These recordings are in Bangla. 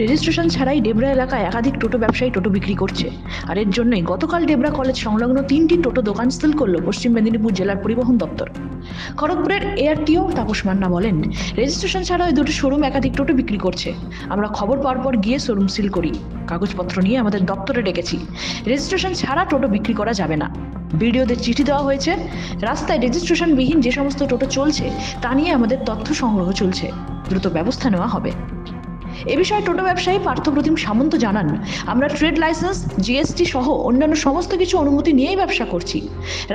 রেজিস্ট্রেশন ছাড়াই ডেবরা এলাকায় একাধিক টোটো ব্যবসায়ী টোটো বিক্রি করছে, আর এর জন্যই গতকাল ডেবরা কলেজ সংলগ্ন 3টি টোটো দোকান সিল করল পশ্চিম মেদিনীপুর জেলার পরিবহন দপ্তর। খড়গপুরের এআরটিও তাপস মান্না বলেন, রেজিস্ট্রেশন ছাড়া ওই দুটো শোরুম একাধিক টোটো বিক্রি করছে। আমরা খবর পাওয়ার পর গিয়ে শোরুম সিল করি, কাগজপত্র নিয়ে আমাদের দপ্তরে ডেকেছি। রেজিস্ট্রেশন ছাড়া টোটো বিক্রি করা যাবে না। বিডিওদের চিঠি দেওয়া হয়েছে। রাস্তায় রেজিস্ট্রেশনবিহীন যে সমস্ত টোটো চলছে তা নিয়ে আমাদের তথ্য সংগ্রহ চলছে, দ্রুত ব্যবস্থা নেওয়া হবে। এ বিষয়ে টোটো ব্যবসায়ী পার্থপ্রতিম সামন্ত জানান, আমরা ট্রেড লাইসেন্স, জিএসটি সহ অন্যান্য সমস্ত কিছু অনুমতি নিয়েই ব্যবসা করছি।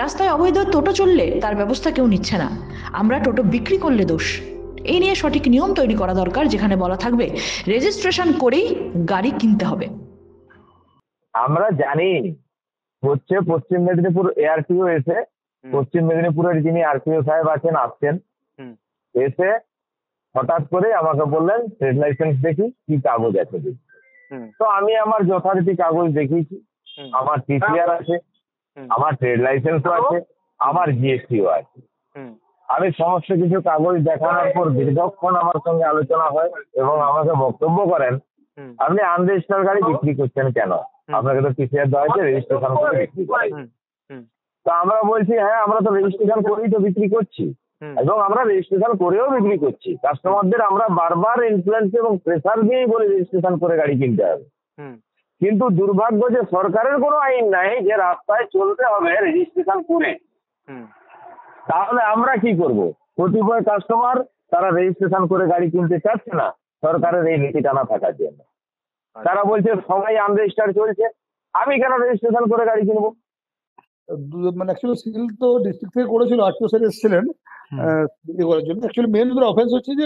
রাস্তায় অবৈধ টোটো চললে তার ব্যবস্থা কেউ নিচ্ছে না। আমরা টোটো বিক্রি করলে দোষ। এই নিয়ে সঠিক নিয়ম তৈরি করা দরকার, যেখানে বলা থাকবে রেজিস্ট্রেশন করেই গাড়ি কিনতে হবে। আমরা জানি হচ্ছে পশ্চিম মেদিনীপুর এআরটিও এসে পশ্চিম মেদিনীপুরের যিনি আরপিও সাহেব আছেন আসছেন, এসে হঠাৎ করে আমাকে বললেন ট্রেড লাইসেন্স দেখি কি কাগজ আছে দেখি। তো আমি আমার যথারীতি কাগজ দেখিয়েছি, আমার টিসিআর আছে, আমার ট্রেড লাইসেন্সও আছে, আমার জিএসটিও আছে। আমি সমস্ত কিছু কাগজ দেখানোর পর দীর্ঘক্ষণ আমার সঙ্গে আলোচনা হয় এবং আমাকে বক্তব্য করেন, আপনি আনরেজিস্টার্ড গাড়ি বিক্রি করছেন কেন? আপনাকে তো টিসিআর দেওয়া হয়েছে, রেজিস্ট্রেশন করে বিক্রি করেন। তো আমরা বলছি হ্যাঁ, আমরা তো রেজিস্ট্রেশন করেই তো বিক্রি করছি এবং আমরা রেজিস্ট্রেশন করেও বিক্রি করছি। কাস্টমারদের আমরা বারবার ইনফ্লুয়েন্স এবং প্রেসার দিয়েই বলি রেজিস্ট্রেশন করে গাড়ি কিনতে হবে। কিন্তু দুর্ভাগ্য যে সরকারের কোনো আইন নাই যে রাস্তায় চলতে হবে রেজিস্ট্রেশন করে। তাহলে আমরা কি করব? কতিপয় কাস্টমার তারা রেজিস্ট্রেশন করে গাড়ি কিনতে চাচ্ছে না সরকারের এই নীতি টানা থাকার জন্য। তারা বলছে সবাই আনরেজিস্টার্ড চলছে, আমি কেন রেজিস্ট্রেশন করে গাড়ি কিনবো? মানে অ্যাকচুয়ালি সিভিল তো ডিস্ট্রিক্ট থেকে করেছিল, আরটিও স্যার এসেছিলেন বিক্রি করার জন্য। অ্যাকচুয়ালি মেন ওদের অফেন্স হচ্ছে যে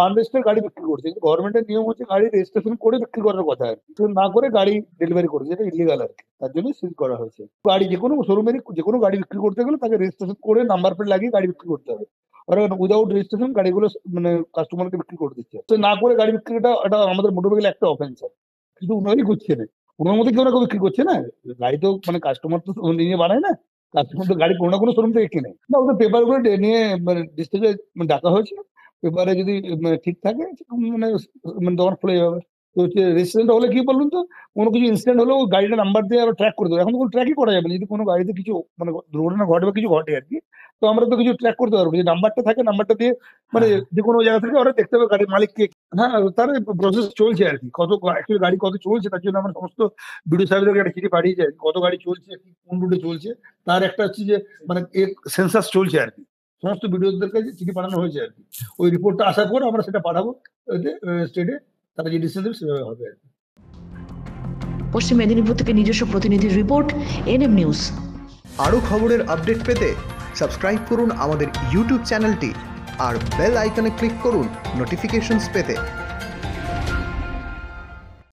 আনরেজিস্টার্ড গাড়ি বিক্রি করছে। গভর্নমেন্টের নিয়ম হচ্ছে গাড়ি রেজিস্ট্রেশন করে বিক্রি করার কথা, আর কি না করে গাড়ি ডেলিভারি করছে, যেটা ইলিগাল আর কি। তার জন্য সিল করা হয়েছে। গাড়ি যে কোনো শোরুমেরই যে কোনো গাড়ি বিক্রি করতে গেলে তাকে রেজিস্ট্রেশন করে নাম্বার প্লেট লাগিয়ে গাড়ি বিক্রি করতে হবে। ওরা উইদাউট রেজিস্ট্রেশন গাড়িগুলো মানে কাস্টমারকে বিক্রি করে দিচ্ছে। তো না করে গাড়ি বিক্রিটা এটা আমাদের মোটরভেহিকেল একটা অফেন্স আছে, কিন্তু উনারই করছে না, ওনার মধ্যে কেউ না কেউ বিক্রি করছে না। গাড়ি তো মানে কাস্টমার তো নিয়ে বানায় না, কাস্টমার তো গাড়ি কোনো না কোনো শোরুম থেকে কিনে না। ওদের পেপার গুলো নিয়ে মানে ডিস্ট্রিক্টে ডাকা হয়েছিল। পেপারে যদি ঠিক থাকে মানে দোকান খুলে যাবে। তো হচ্ছে রেজিস্ট্রেশনটা হলে কি বলুন তো, কোনো কিছু ইনসিডেন্ট হলেও গাড়িটা নাম্বার দিয়ে আরো ট্র্যাক করে দেবো। এখন তো কোনো ট্র্যাকই করা যাবে না। যদি কোনো গাড়িতে কিছু মানে দুর্ঘটনা ঘটে বা কিছু ঘটে আর কি, তো আমরা তো কিছু ট্র্যাক করতে পারবো। যে নাম্বারটা থাকে, নাম্বারটা দিয়ে মানে যে কোনো জায়গা থেকে ওরা দেখতে হবে গাড়ির মালিককে। হ্যাঁ, তার প্রসেস চলছে আর কি। কত অ্যাকচুয়ালি গাড়ি কত চলছে তার জন্য আমরা সমস্ত বিডিও সাহেবদেরকে একটা চিঠি পাঠিয়েছি, কত গাড়ি চলছে, কোন রুটে চলছে, তার একটা হচ্ছে যে মানে সেন্সাস চলছে আর কি। সমস্ত বিডিওদের কাছে চিঠি পাঠানো হয়েছে আর কি। ওই রিপোর্টটা আসার পর আমরা সেটা পাঠাবো স্টেটে, তারা যে ডিসিশন দেবে সেভাবে হবে আর কি। পশ্চিম মেদিনীপুর থেকে নিজস্ব প্রতিনিধির রিপোর্ট, এনএম নিউজ। আরও খবরের আপডেট পেতে সাবস্ক্রাইব করুন আমাদের ইউটিউব চ্যানেলটি আর বেল আইকনে ক্লিক করুন নোটিফিকেশনস পেতে।